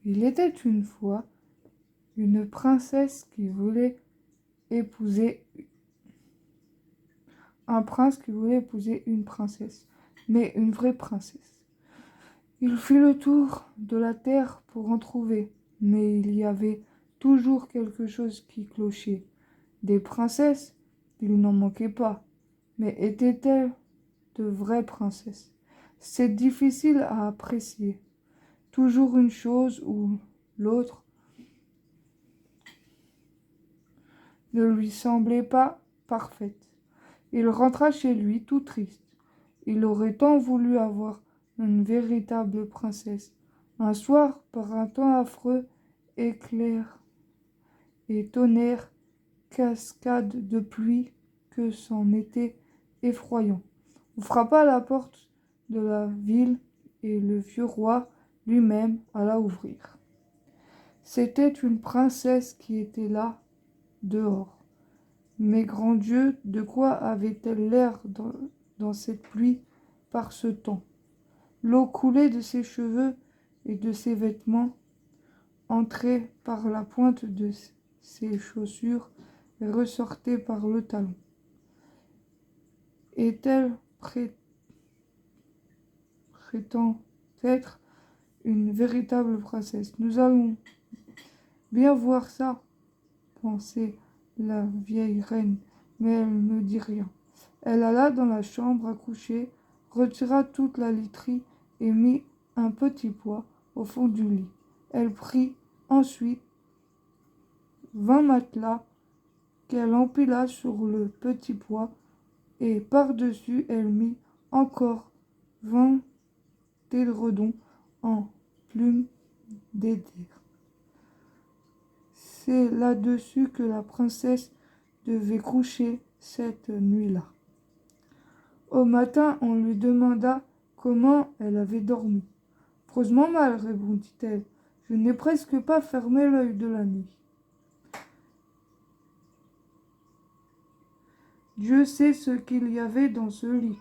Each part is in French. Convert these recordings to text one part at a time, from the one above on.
Il était une fois une princesse qui voulait épouser un prince qui voulait épouser une princesse, mais une vraie princesse. Il fit le tour de la terre pour en trouver, mais il y avait toujours quelque chose qui clochait. Des princesses, il n'en manquait pas, mais étaient-elles de vraies princesses? C'est difficile à apprécier. Toujours une chose ou l'autre ne lui semblait pas parfaite. Il rentra chez lui tout triste. Il aurait tant voulu avoir une véritable princesse. Un soir, par un temps affreux, éclair et tonnerre, cascade de pluie, que c'en était effrayant. On frappa à la porte de la ville et le vieux roi lui-même alla ouvrir. C'était une princesse qui était là, dehors. Mais grand Dieu, de quoi avait-elle l'air dans cette pluie par ce temps? L'eau coulait de ses cheveux et de ses vêtements, entrait par la pointe de ses chaussures et ressortait par le talon. Est-elle prétend être une véritable princesse? Nous allons bien voir ça, pensait la vieille reine, mais elle ne dit rien. Elle alla dans la chambre à coucher, retira toute la literie et mit un petit poids au fond du lit. Elle prit ensuite 20 matelas qu'elle empila sur le petit poids et par-dessus elle mit encore 20 édredons en plumes d'éder. C'est là-dessus que la princesse devait coucher cette nuit-là. Au matin, on lui demanda comment elle avait dormi. Affreusement mal, répondit-elle. Je n'ai presque pas fermé l'œil de la nuit. Dieu sait ce qu'il y avait dans ce lit.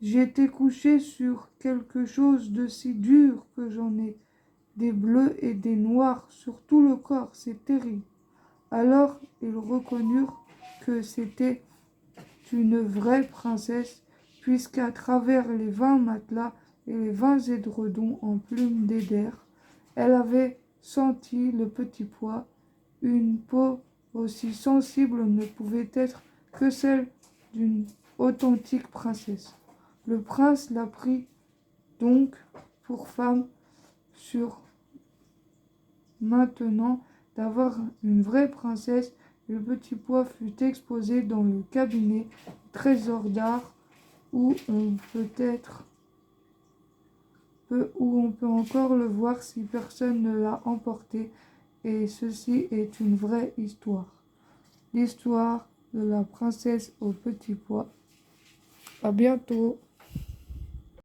J'étais couchée sur quelque chose de si dur que j'en ai des bleus et des noirs sur tout le corps, c'est terrible. Alors ils reconnurent que c'était une vraie princesse, puisqu'à travers les 20 matelas et les 20 édredons en plumes d'éder, elle avait senti le petit pois. Une peau aussi sensible ne pouvait être que celle d'une authentique princesse. Le prince la prit donc pour femme, sûr maintenant d'avoir une vraie princesse. Le petit pois fut exposé dans le cabinet du trésor d'art où on peut encore le voir si personne ne l'a emporté. Et ceci est une vraie histoire. L'histoire de la princesse au petit pois. À bientôt.